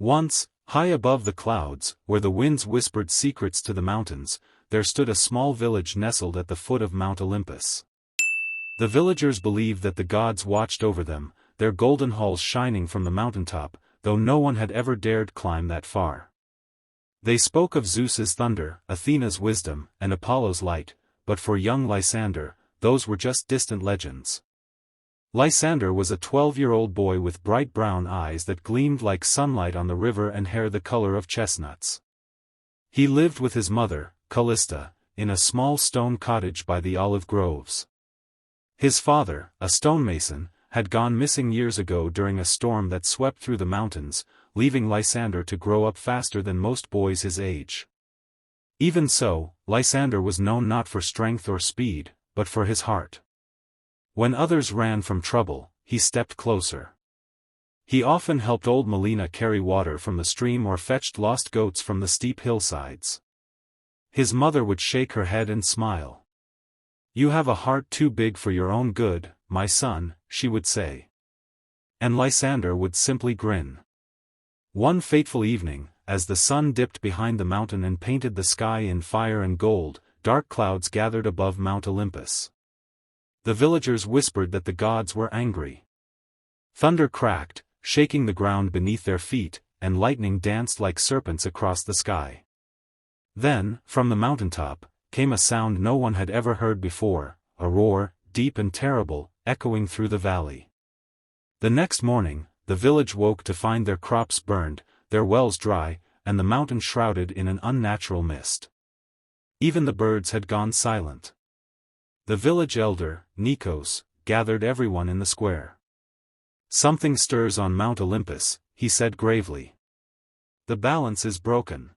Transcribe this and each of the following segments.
Once, high above the clouds, where the winds whispered secrets to the mountains, there stood a small village nestled at the foot of Mount Olympus. The villagers believed that the gods watched over them, their golden halls shining from the mountaintop, though no one had ever dared climb that far. They spoke of Zeus's thunder, Athena's wisdom, and Apollo's light, but for young Lysander, those were just distant legends. Lysander was a 12-year-old boy with bright brown eyes that gleamed like sunlight on the river and hair the color of chestnuts. He lived with his mother, Callista, in a small stone cottage by the olive groves. His father, a stonemason, had gone missing years ago during a storm that swept through the mountains, leaving Lysander to grow up faster than most boys his age. Even so, Lysander was known not for strength or speed, but for his heart. When others ran from trouble, he stepped closer. He often helped old Melina carry water from the stream or fetched lost goats from the steep hillsides. His mother would shake her head and smile. "You have a heart too big for your own good, my son," she would say. And Lysander would simply grin. One fateful evening, as the sun dipped behind the mountain and painted the sky in fire and gold, dark clouds gathered above Mount Olympus. The villagers whispered that the gods were angry. Thunder cracked, shaking the ground beneath their feet, and lightning danced like serpents across the sky. Then, from the mountaintop, came a sound no one had ever heard before, a roar, deep and terrible, echoing through the valley. The next morning, the village woke to find their crops burned, their wells dry, and the mountain shrouded in an unnatural mist. Even the birds had gone silent. The village elder, Nikos, gathered everyone in the square. "Something stirs on Mount Olympus," he said gravely. "The balance is broken.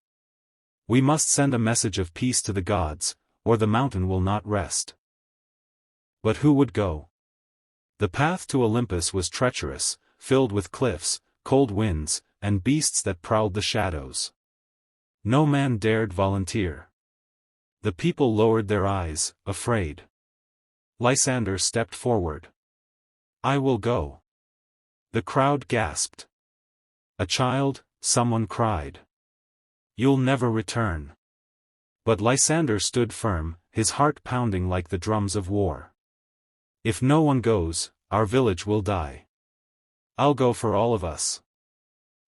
We must send a message of peace to the gods, or the mountain will not rest." But who would go? The path to Olympus was treacherous, filled with cliffs, cold winds, and beasts that prowled the shadows. No man dared volunteer. The people lowered their eyes, afraid. Lysander stepped forward. "I will go." The crowd gasped. "A child," someone cried. "You'll never return." But Lysander stood firm, his heart pounding like the drums of war. "If no one goes, our village will die. I'll go for all of us."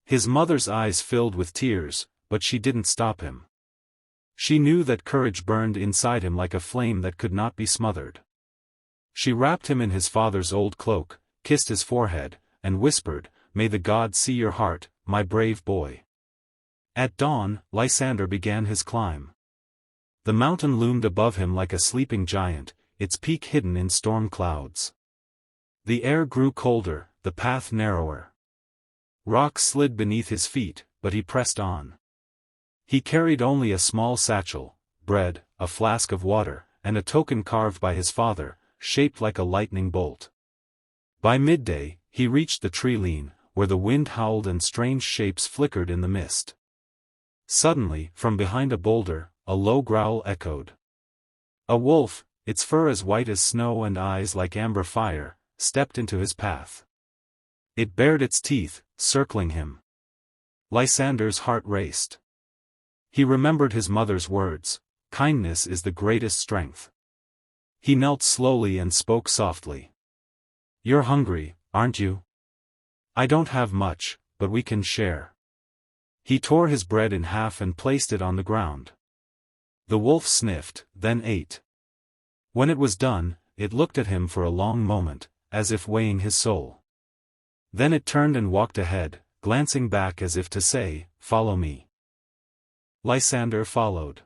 His mother's eyes filled with tears, but she didn't stop him. She knew that courage burned inside him like a flame that could not be smothered. She wrapped him in his father's old cloak, kissed his forehead, and whispered, "May the gods see your heart, my brave boy." At dawn, Lysander began his climb. The mountain loomed above him like a sleeping giant, its peak hidden in storm clouds. The air grew colder, the path narrower. Rocks slid beneath his feet, but he pressed on. He carried only a small satchel, bread, a flask of water, and a token carved by his father, shaped like a lightning bolt. By midday, he reached the tree line, where the wind howled and strange shapes flickered in the mist. Suddenly, from behind a boulder, a low growl echoed. A wolf, its fur as white as snow and eyes like amber fire, stepped into his path. It bared its teeth, circling him. Lysander's heart raced. He remembered his mother's words, "Kindness is the greatest strength." He knelt slowly and spoke softly. "You're hungry, aren't you? I don't have much, but we can share." He tore his bread in half and placed it on the ground. The wolf sniffed, then ate. When it was done, it looked at him for a long moment, as if weighing his soul. Then it turned and walked ahead, glancing back as if to say, "Follow me." Lysander followed.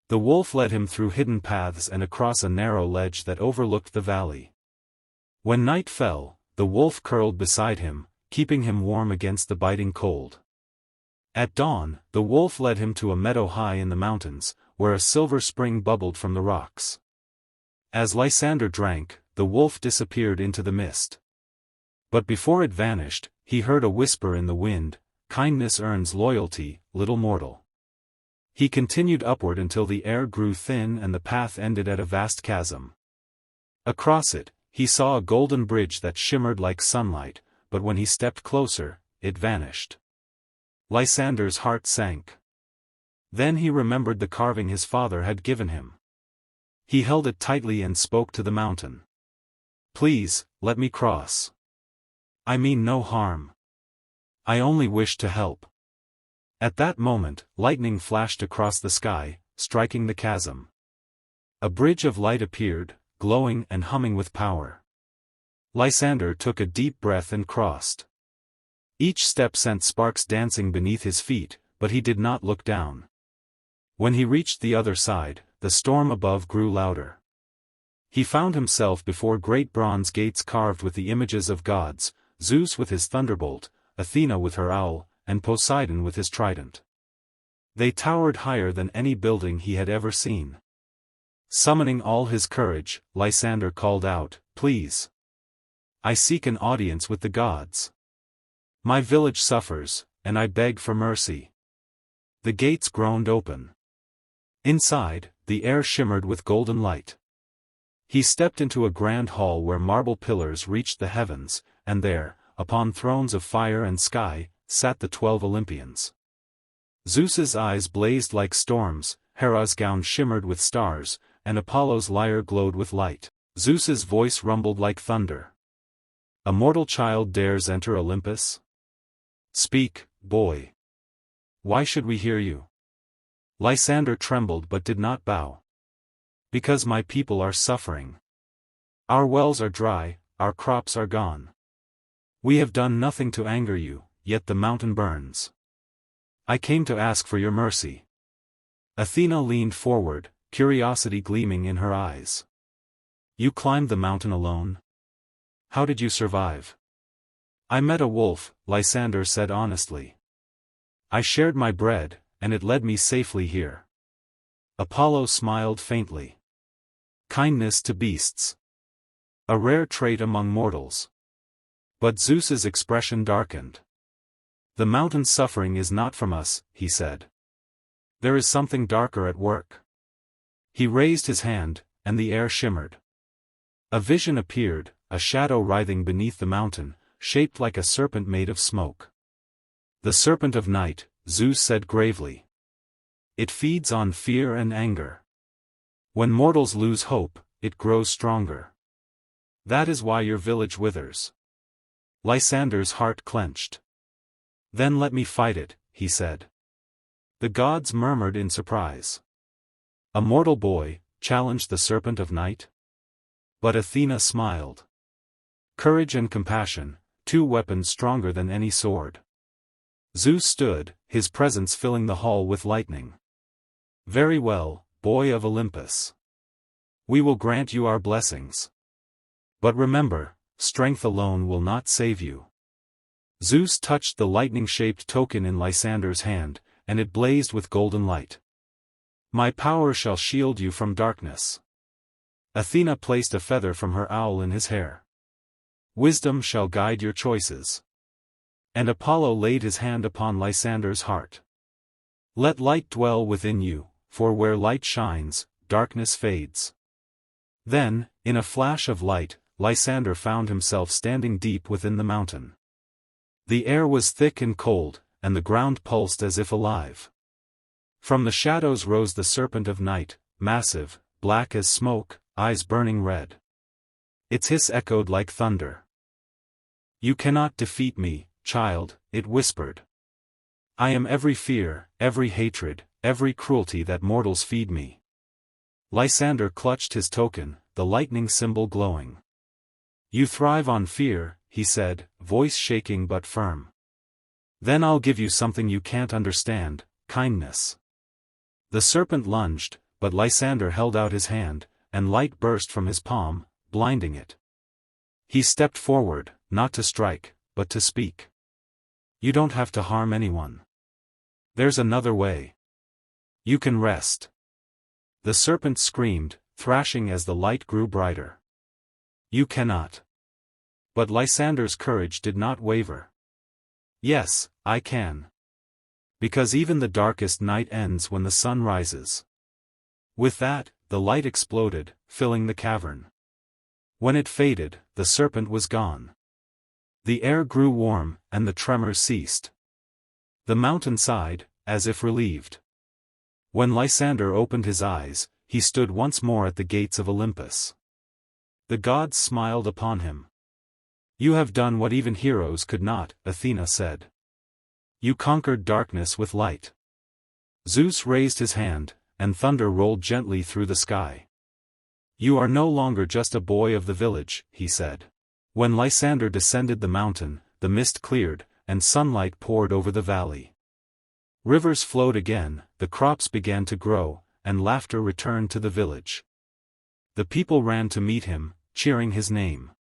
The wolf led him through hidden paths and across a narrow ledge that overlooked the valley. When night fell, the wolf curled beside him, keeping him warm against the biting cold. At dawn, the wolf led him to a meadow high in the mountains, where a silver spring bubbled from the rocks. As Lysander drank, the wolf disappeared into the mist. But before it vanished, he heard a whisper in the wind, "Kindness earns loyalty, little mortal." He continued upward until the air grew thin and the path ended at a vast chasm. Across it, he saw a golden bridge that shimmered like sunlight, but when he stepped closer, it vanished. Lysander's heart sank. Then he remembered the carving his father had given him. He held it tightly and spoke to the mountain. "Please, let me cross. I mean no harm. I only wish to help." At that moment, lightning flashed across the sky, striking the chasm. A bridge of light appeared, glowing and humming with power. Lysander took a deep breath and crossed. Each step sent sparks dancing beneath his feet, but he did not look down. When he reached the other side, the storm above grew louder. He found himself before great bronze gates carved with the images of gods, Zeus with his thunderbolt, Athena with her owl, and Poseidon with his trident. They towered higher than any building he had ever seen. Summoning all his courage, Lysander called out, "Please! I seek an audience with the gods. My village suffers, and I beg for mercy." The gates groaned open. Inside, the air shimmered with golden light. He stepped into a grand hall where marble pillars reached the heavens, and there, upon thrones of fire and sky, sat the 12 Olympians. Zeus's eyes blazed like storms, Hera's gown shimmered with stars, and Apollo's lyre glowed with light. Zeus's voice rumbled like thunder. "A mortal child dares enter Olympus? Speak, boy. Why should we hear you?" Lysander trembled but did not bow. "Because my people are suffering. Our wells are dry, our crops are gone. We have done nothing to anger you, yet the mountain burns. I came to ask for your mercy." Athena leaned forward, curiosity gleaming in her eyes. "You climbed the mountain alone? How did you survive?" "I met a wolf," Lysander said honestly. "I shared my bread, and it led me safely here." Apollo smiled faintly. Kindness to beasts. A rare trait among mortals. But Zeus's expression darkened. "The mountain's suffering is not from us," he said. "There is something darker at work." He raised his hand, and the air shimmered. A vision appeared, a shadow writhing beneath the mountain, shaped like a serpent made of smoke. "The serpent of night," Zeus said gravely. "It feeds on fear and anger. When mortals lose hope, it grows stronger. That is why your village withers." Lysander's heart clenched. "Then let me fight it," he said. The gods murmured in surprise. A mortal boy challenged the serpent of night? But Athena smiled. Courage and compassion, two weapons stronger than any sword. Zeus stood, his presence filling the hall with lightning. "Very well, boy of Olympus. We will grant you our blessings. But remember, strength alone will not save you." Zeus touched the lightning-shaped token in Lysander's hand, and it blazed with golden light. "My power shall shield you from darkness." Athena placed a feather from her owl in his hair. "Wisdom shall guide your choices." And Apollo laid his hand upon Lysander's heart. "Let light dwell within you, for where light shines, darkness fades." Then, in a flash of light, Lysander found himself standing deep within the mountain. The air was thick and cold, and the ground pulsed as if alive. From the shadows rose the serpent of night, massive, black as smoke, eyes burning red. Its hiss echoed like thunder. "You cannot defeat me, child," it whispered. "I am every fear, every hatred, every cruelty that mortals feed me." Lysander clutched his token, the lightning symbol glowing. "You thrive on fear," he said, voice shaking but firm. "Then I'll give you something you can't understand, kindness." The serpent lunged, but Lysander held out his hand, and light burst from his palm, blinding it. He stepped forward, not to strike, but to speak. "You don't have to harm anyone. There's another way. You can rest." The serpent screamed, thrashing as the light grew brighter. "You cannot." But Lysander's courage did not waver. "Yes, I can. Because even the darkest night ends when the sun rises." With that, the light exploded, filling the cavern. When it faded, the serpent was gone. The air grew warm, and the tremors ceased. The mountain sighed, as if relieved. When Lysander opened his eyes, he stood once more at the gates of Olympus. The gods smiled upon him. "You have done what even heroes could not," Athena said. "You conquered darkness with light." Zeus raised his hand, and thunder rolled gently through the sky. "You are no longer just a boy of the village," he said. When Lysander descended the mountain, the mist cleared, and sunlight poured over the valley. Rivers flowed again, the crops began to grow, and laughter returned to the village. The people ran to meet him, cheering his name.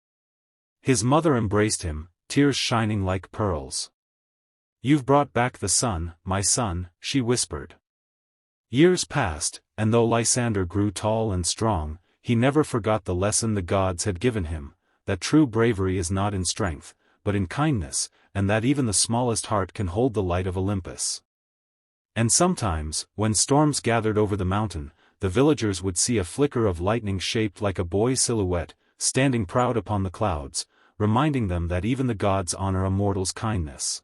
His mother embraced him, tears shining like pearls. "You've brought back the sun, my son," she whispered. Years passed, and though Lysander grew tall and strong, he never forgot the lesson the gods had given him, that true bravery is not in strength, but in kindness, and that even the smallest heart can hold the light of Olympus. And sometimes, when storms gathered over the mountain, the villagers would see a flicker of lightning shaped like a boy's silhouette, standing proud upon the clouds, reminding them that even the gods honor a mortal's kindness.